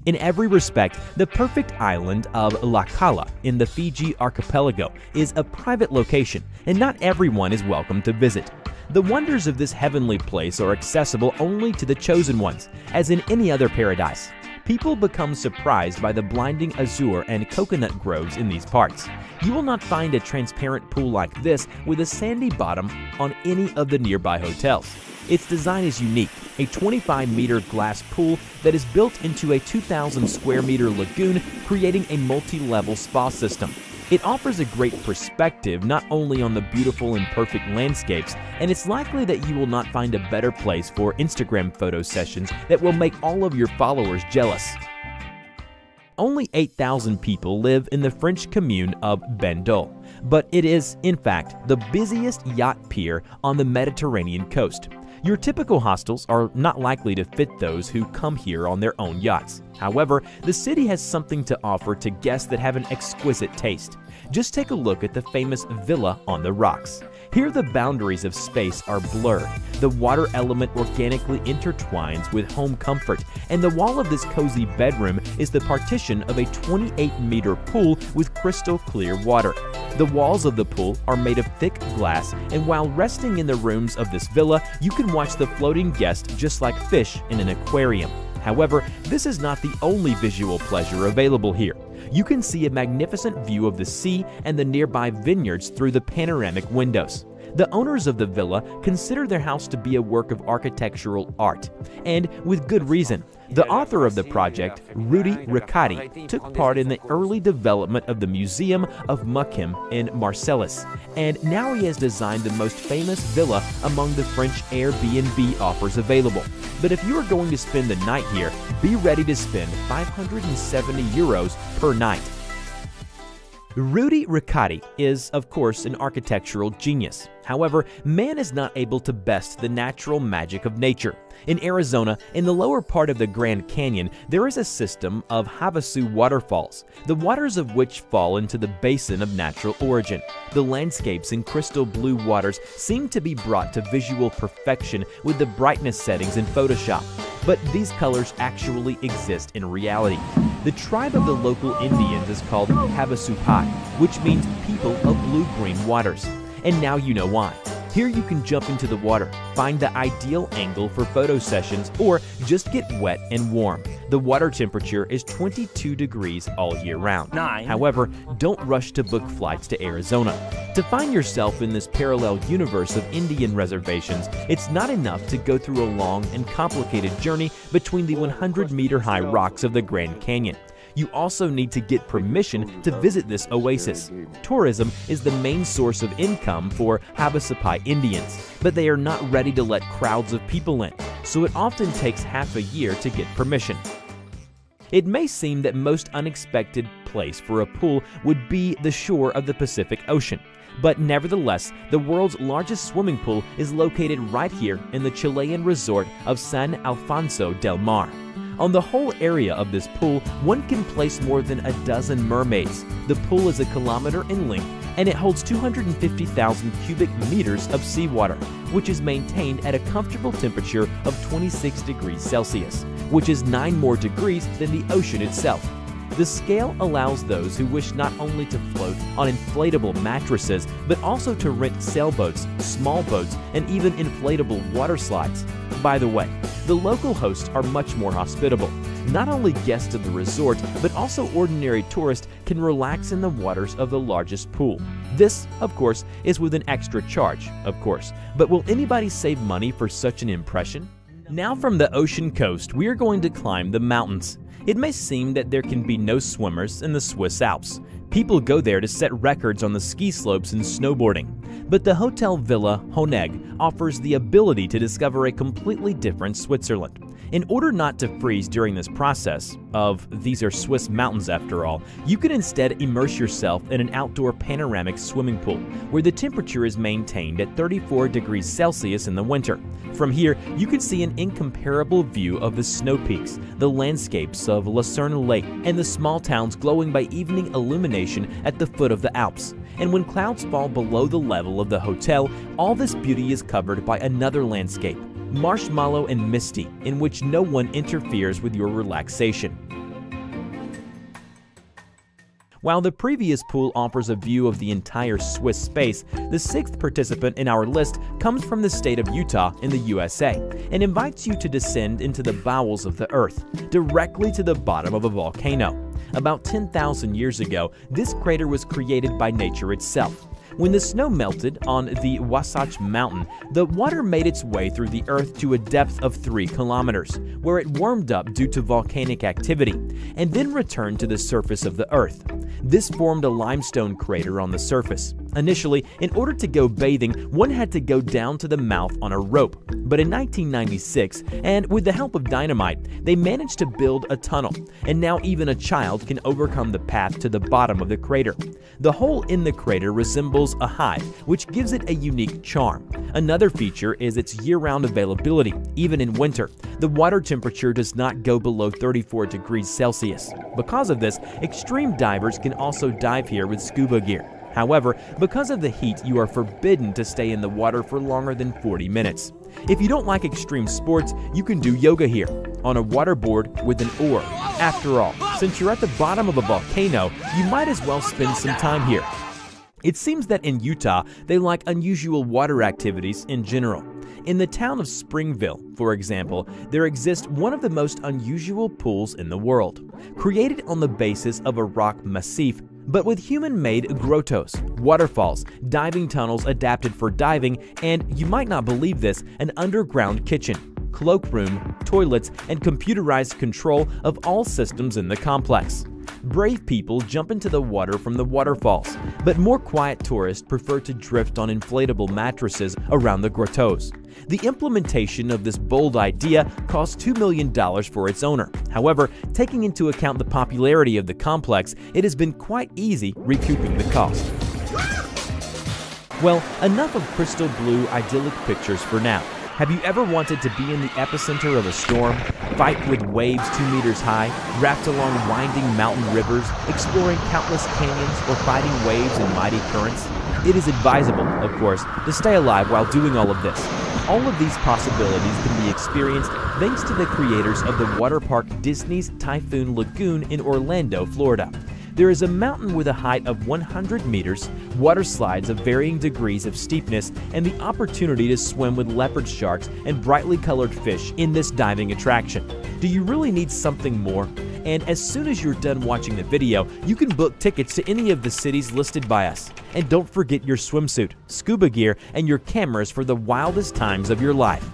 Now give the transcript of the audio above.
In every respect, the perfect island of La Cala in the Fiji archipelago is a private location, and not everyone is welcome to visit. The wonders of this heavenly place are accessible only to the chosen ones, as in any other paradise. People become surprised by the blinding azure and coconut groves in these parts. You will not find a transparent pool like this with a sandy bottom on any of the nearby hotels. Its design is unique, a 25-meter glass pool that is built into a 2,000 square meter lagoon, creating a multi-level spa system. It offers a great perspective not only on the beautiful and perfect landscapes, and it's likely that you will not find a better place for Instagram photo sessions that will make all of your followers jealous. Only 8,000 people live in the French commune of Bandol, but it is, in fact, the busiest yacht pier on the Mediterranean coast. Your typical hostels are not likely to fit those who come here on their own yachts. However, the city has something to offer to guests that have an exquisite taste. Just take a look at the famous Villa on the Rocks. Here the boundaries of space are blurred. The water element organically intertwines with home comfort, and the wall of this cozy bedroom is the partition of a 28-meter pool with crystal clear water. The walls of the pool are made of thick glass, and while resting in the rooms of this villa, you can watch the floating guests just like fish in an aquarium. However, this is not the only visual pleasure available here. You can see a magnificent view of the sea and the nearby vineyards through the panoramic windows. The owners of the villa consider their house to be a work of architectural art, and with good reason. The author of the project, Rudi Riccati, took part in the early development of the Museum of Mukim in Marseilles, and now he has designed the most famous villa among the French Airbnb offers available. But if you are going to spend the night here, be ready to spend 570 euros per night. Rudi Riccati is, of course, an architectural genius. However, man is not able to best the natural magic of nature. In Arizona, in the lower part of the Grand Canyon, there is a system of Havasu waterfalls, the waters of which fall into the basin of natural origin. The landscapes in crystal blue waters seem to be brought to visual perfection with the brightness settings in Photoshop. But these colors actually exist in reality. The tribe of the local Indians is called Havasupai, which means people of blue-green waters. And now you know why. Here you can jump into the water, find the ideal angle for photo sessions, or just get wet and warm. The water temperature is 22 degrees all year round. However, don't rush to book flights to Arizona. To find yourself in this parallel universe of Indian reservations, it's not enough to go through a long and complicated journey between the 100-meter-high rocks of the Grand Canyon. You also need to get permission to visit this oasis. Tourism is the main source of income for Havasupai Indians, but they are not ready to let crowds of people in, so it often takes half a year to get permission. It may seem that most unexpected place for a pool would be the shore of the Pacific Ocean, but nevertheless, the world's largest swimming pool is located right here in the Chilean resort of San Alfonso del Mar. On the whole area of this pool, one can place more than a dozen mermaids. The pool is 1 kilometer in length, and it holds 250,000 cubic meters of seawater, which is maintained at a comfortable temperature of 26 degrees Celsius, which is 9 more degrees than the ocean itself. The scale allows those who wish not only to float on inflatable mattresses, but also to rent sailboats, small boats, and even inflatable water slides. By the way, the local hosts are much more hospitable. Not only guests of the resort, but also ordinary tourists can relax in the waters of the largest pool. This, of course, is with an extra charge, of course. But will anybody save money for such an impression? Now from the ocean coast, we are going to climb the mountains. It may seem that there can be no swimmers in the Swiss Alps. People go there to set records on the ski slopes and snowboarding. But the Hotel Villa Honegg offers the ability to discover a completely different Switzerland. In order not to freeze during this process these are Swiss mountains after all, you can instead immerse yourself in an outdoor panoramic swimming pool, where the temperature is maintained at 34 degrees Celsius in the winter. From here, you can see an incomparable view of the snow peaks, the landscapes of Lucerne Lake, and the small towns glowing by evening illumination at the foot of the Alps. And when clouds fall below the level of the hotel, all this beauty is covered by another landscape, marshmallow and misty, in which no one interferes with your relaxation. While the previous pool offers a view of the entire Swiss space, the sixth participant in our list comes from the state of Utah in the USA and invites you to descend into the bowels of the earth, directly to the bottom of a volcano. About 10,000 years ago, this crater was created by nature itself. When the snow melted on the Wasatch Mountain, the water made its way through the earth to a depth of 3 kilometers, where it warmed up due to volcanic activity, and then returned to the surface of the earth. This formed a limestone crater on the surface. Initially, in order to go bathing, one had to go down to the mouth on a rope. But in 1996, and with the help of dynamite, they managed to build a tunnel, and now even a child can overcome the path to the bottom of the crater. The hole in the crater resembles a hive, which gives it a unique charm. Another feature is its year-round availability, even in winter. The water temperature does not go below 34 degrees Celsius. Because of this, extreme divers can also dive here with scuba gear. However, because of the heat, you are forbidden to stay in the water for longer than 40 minutes. If you don't like extreme sports, you can do yoga here, on a waterboard with an oar. After all, since you're at the bottom of a volcano, you might as well spend some time here. It seems that in Utah, they like unusual water activities in general. In the town of Springville, for example, there exists one of the most unusual pools in the world, created on the basis of a rock massif, but with human-made grottos, waterfalls, diving tunnels adapted for diving, and, you might not believe this, an underground kitchen, cloakroom, toilets, and computerized control of all systems in the complex. Brave people jump into the water from the waterfalls, but more quiet tourists prefer to drift on inflatable mattresses around the grottos. The implementation of this bold idea cost $2 million for its owner. However, taking into account the popularity of the complex, it has been quite easy recouping the cost. Well, enough of crystal blue idyllic pictures for now. Have you ever wanted to be in the epicenter of a storm, fight with waves 2 meters high, wrapped along winding mountain rivers, exploring countless canyons, or fighting waves in mighty currents? It is advisable, of course, to stay alive while doing all of this. All of these possibilities can be experienced thanks to the creators of the water park Disney's Typhoon Lagoon in Orlando, Florida. There is a mountain with a height of 100 meters, water slides of varying degrees of steepness, and the opportunity to swim with leopard sharks and brightly colored fish in this diving attraction. Do you really need something more? And as soon as you're done watching the video, you can book tickets to any of the cities listed by us. And don't forget your swimsuit, scuba gear, and your cameras for the wildest times of your life.